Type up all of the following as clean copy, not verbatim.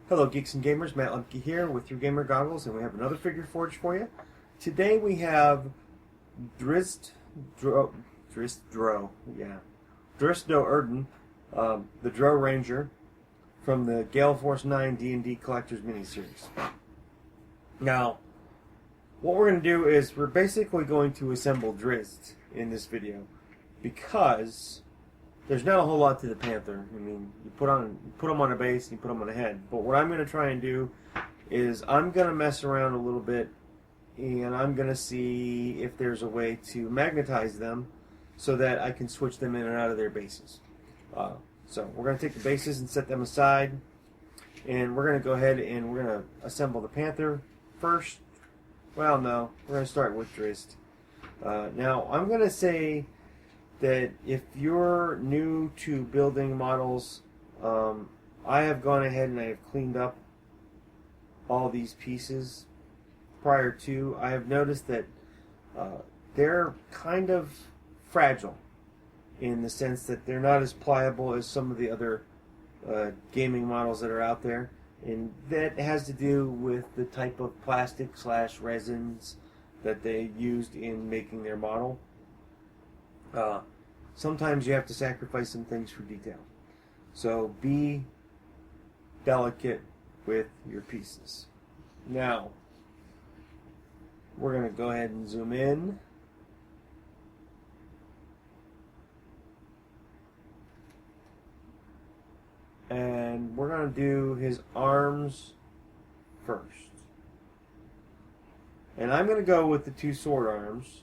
Hello Geeks and Gamers, Matt Lemke here with your gamer goggles, and we have another figure forge for you. Today we have Drizzt Do'Urden, the Drow Ranger from the Gale Force 9 D&D Collector's miniseries. Now, what we're going to do is we're basically going to assemble Drizzt in this video because there's not a whole lot to the Panther. I mean, you put him on a base and you put him on a head. But what I'm going to try and do is I'm going to mess around a little bit and I'm going to see if there's a way to magnetize them so that I can switch them in and out of their bases. So we're going to take the bases and set them aside, and we're going to go ahead and we're going to assemble the Panther first. Well, no, we're going to start with Drizzt. Now, I'm going to say that if you're new to building models, I have gone ahead and I have cleaned up all these pieces prior to. I have noticed that they're kind of fragile in the sense that they're not as pliable as some of the other gaming models that are out there, and that has to do with the type of plastic / resins that they used in making their model. Sometimes you have to sacrifice some things for detail. So be delicate with your pieces. Now, we're going to go ahead and zoom in. And we're going to do his arms first. And I'm going to go with the 2 sword arms.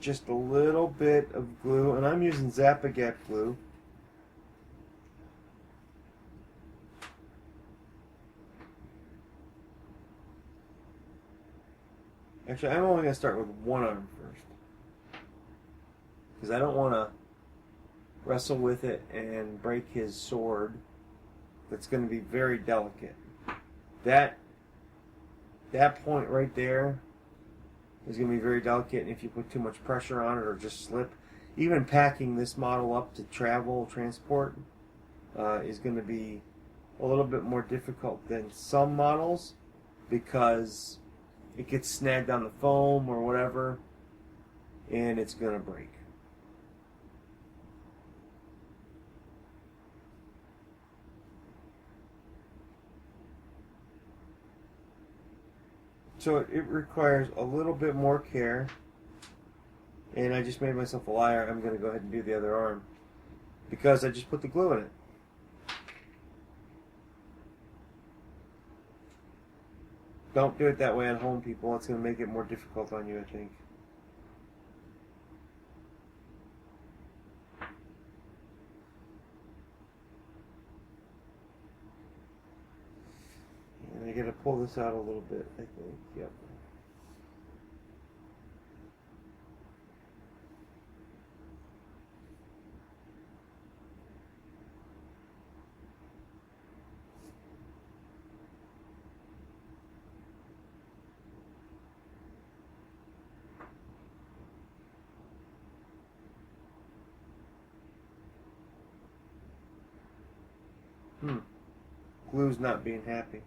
Just a little bit of glue, and I'm using Zap-A-Gap glue. Actually, I'm only going to start with 1 arm first, because I don't want to wrestle with it and break his sword. That's going to be very delicate. That point right there is going to be very delicate, and if you put too much pressure on it or just slip, even packing this model up to transport is going to be a little bit more difficult than some models, because it gets snagged on the foam or whatever and it's going to break. So it requires a little bit more care, and I just made myself a liar. I'm going to go ahead and do the other arm because I just put the glue in it. Don't do it that way at home, people. It's going to make it more difficult on you, I think. And I got to pull this out a little bit, I think. Yep. Glue's not being happy.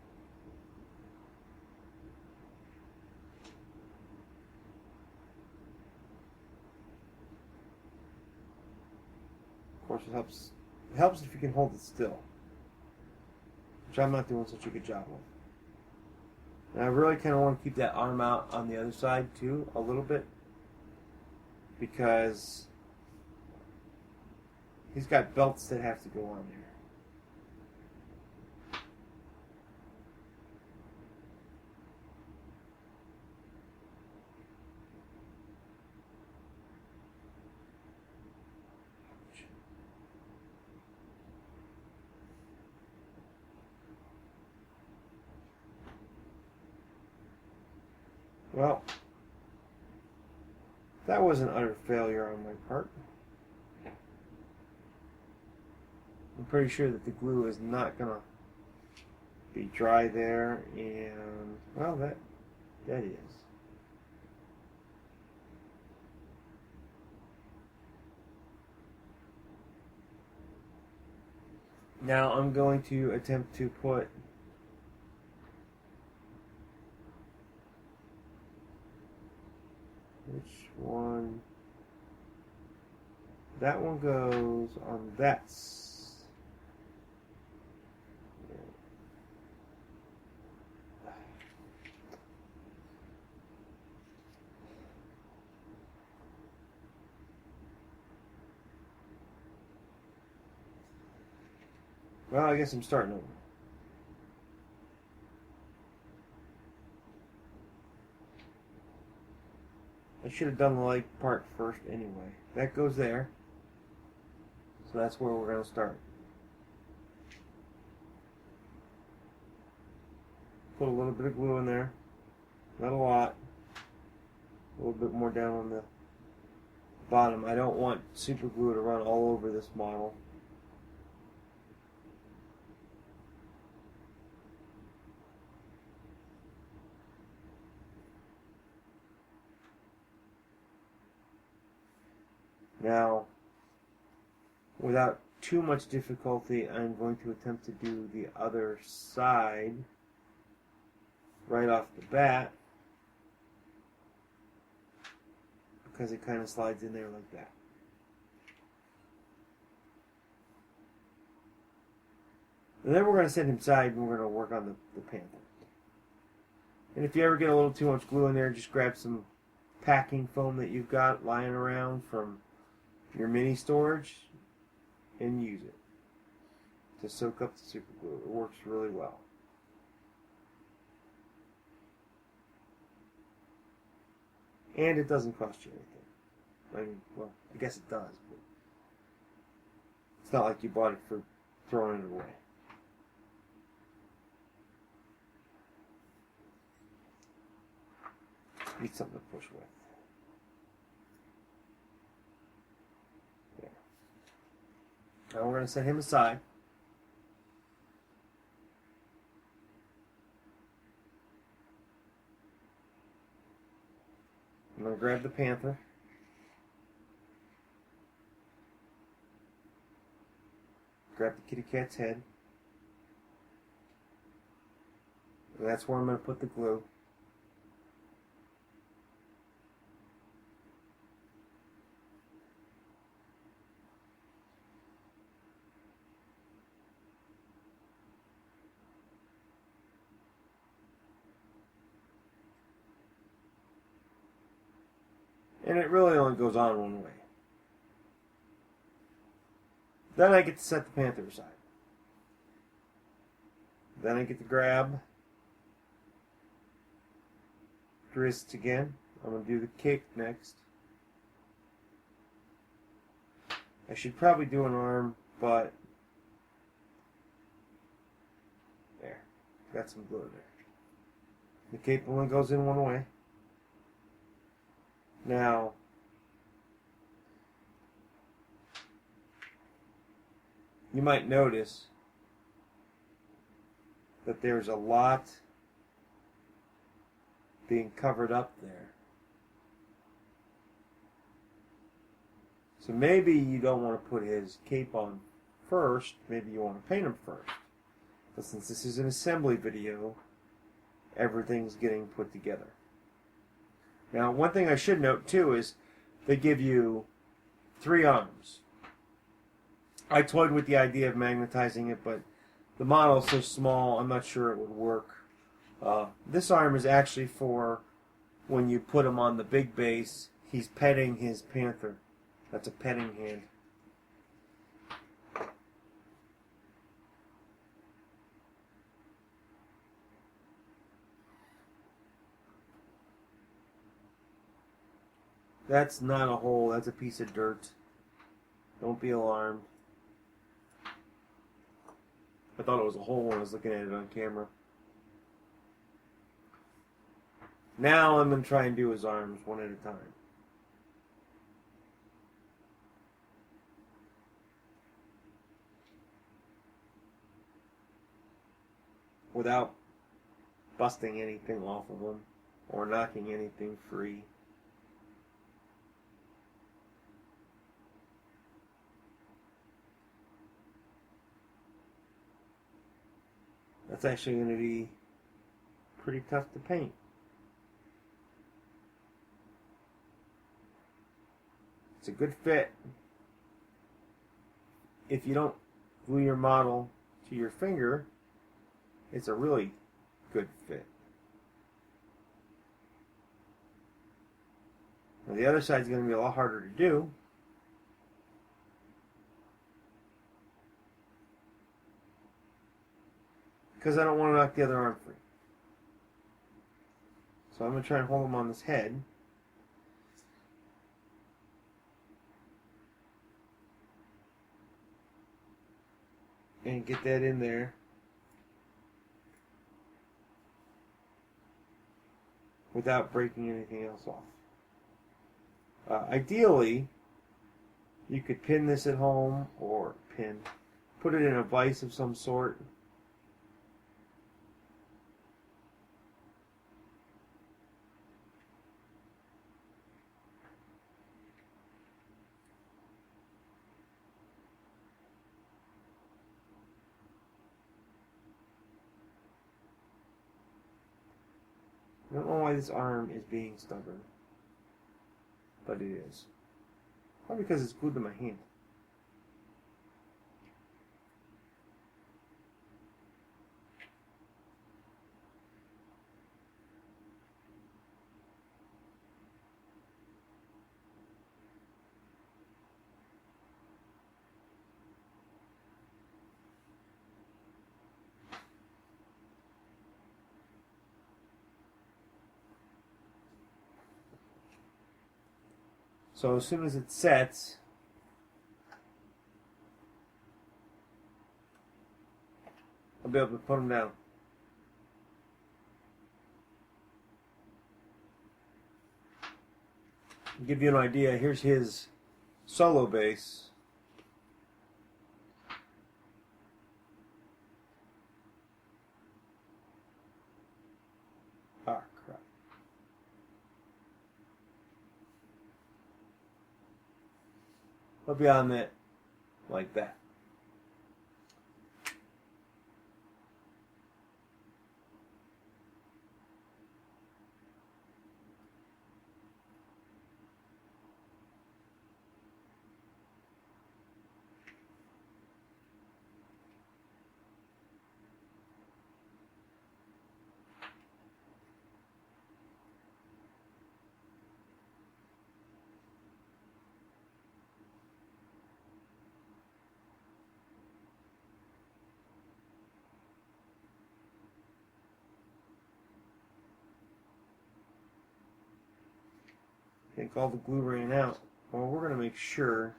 Of course, it helps. It helps if you can hold it still, which I'm not doing such a good job of. And I really kind of want to keep that arm out on the other side too, a little bit, because he's got belts that have to go on there. Well, that was an utter failure on my part. I'm pretty sure that the glue is not going to be dry there, and, well, That is. Now I'm going to attempt to put which one? That one goes on that. Well, I guess I'm starting over. I should have done the leg part first anyway. That goes there. So that's where we're going to start. Put a little bit of glue in there. Not a lot. A little bit more down on the bottom. I don't want super glue to run all over this model. Now, without too much difficulty, I'm going to attempt to do the other side right off the bat, because it kind of slides in there like that. And then we're going to set him aside and we're going to work on the Panther. And if you ever get a little too much glue in there, just grab some packing foam that you've got lying around from your mini storage and use it to soak up the super glue. It works really well. And it doesn't cost you anything. I mean, well, I guess it does, but it's not like you bought it for throwing it away. Need something to push with. Now we're going to set him aside. I'm going to grab the Panther. Grab the kitty cat's head. And that's where I'm going to put the glue. And it really only goes on one way. Then I get to set the Panther aside. Then I get to grab Drizzt again. I'm going to do the cape next. I should probably do an arm, but there. Got some glue there. The cape only goes in one way. Now, you might notice that there's a lot being covered up there. So maybe you don't want to put his cape on first, maybe you want to paint him first. But since this is an assembly video, everything's getting put together. Now, one thing I should note, too, is they give you 3 arms. I toyed with the idea of magnetizing it, but the model is so small, I'm not sure it would work. This arm is actually for when you put him on the big base, he's petting his Panther. That's a petting hand. That's not a hole, that's a piece of dirt. Don't be alarmed. I thought it was a hole when I was looking at it on camera. Now I'm going to try and do his arms one at a time. Without busting anything off of him. or knocking anything free. That's actually going to be pretty tough to paint. It's a good fit. If you don't glue your model to your finger, it's a really good fit. Now the other side is going to be a lot harder to do. Because I don't want to knock the other arm free. So I'm going to try and hold him on this head. And get that in there without breaking anything else off. Ideally, you could pin this at home or put it in a vise of some sort. I don't know why this arm is being stubborn, but it is. Probably because it's glued to my hand. So as soon as it sets, I'll be able to put them down. To give you an idea, here's his solo base. Ah, crap. I'll be on it like that. I think all the glue ran out. Well, we're going to make sure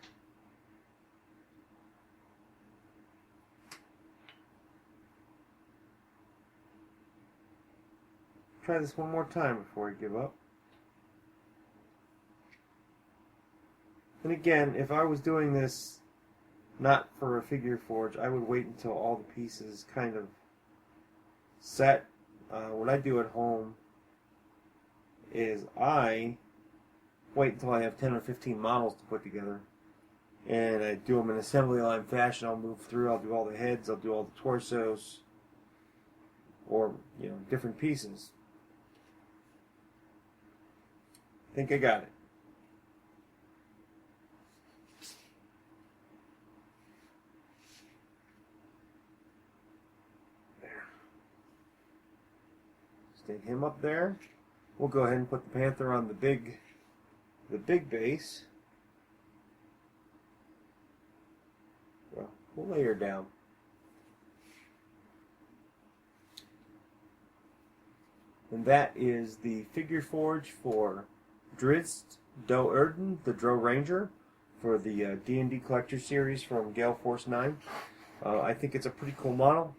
try this one more time before I give up. And again, if I was doing this not for a figure forge, I would wait until all the pieces kind of set. What I do at home is I wait until I have 10 or 15 models to put together, and I do them in assembly line fashion. I'll move through, I'll do all the heads, I'll do all the torsos, or, you know, different pieces. I think I got it. There. Stick him up there. We'll go ahead and put the Panther on the big base. Well, we'll lay her down. And that is the figure forge for Drizzt Do'Urden, the Drow Ranger, for the D&D Collector Series from Gale Force 9. I think it's a pretty cool model.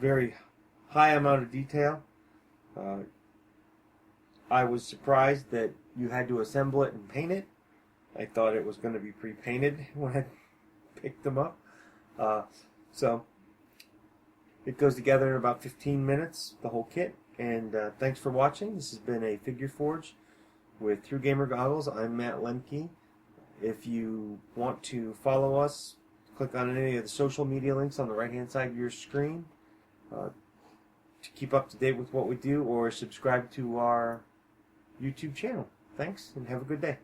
Very high amount of detail. I was surprised that you had to assemble it and paint it. I thought it was going to be pre-painted when I picked them up. So it goes together in about 15 minutes, the whole kit, And thanks for watching. This has been a Figure Forge with Through Gamer Goggles. I'm Matt Lemke. If you want to follow us, click on any of the social media links on the right-hand side of your screen to keep up to date with what we do, or subscribe to our YouTube channel. Thanks, and have a good day.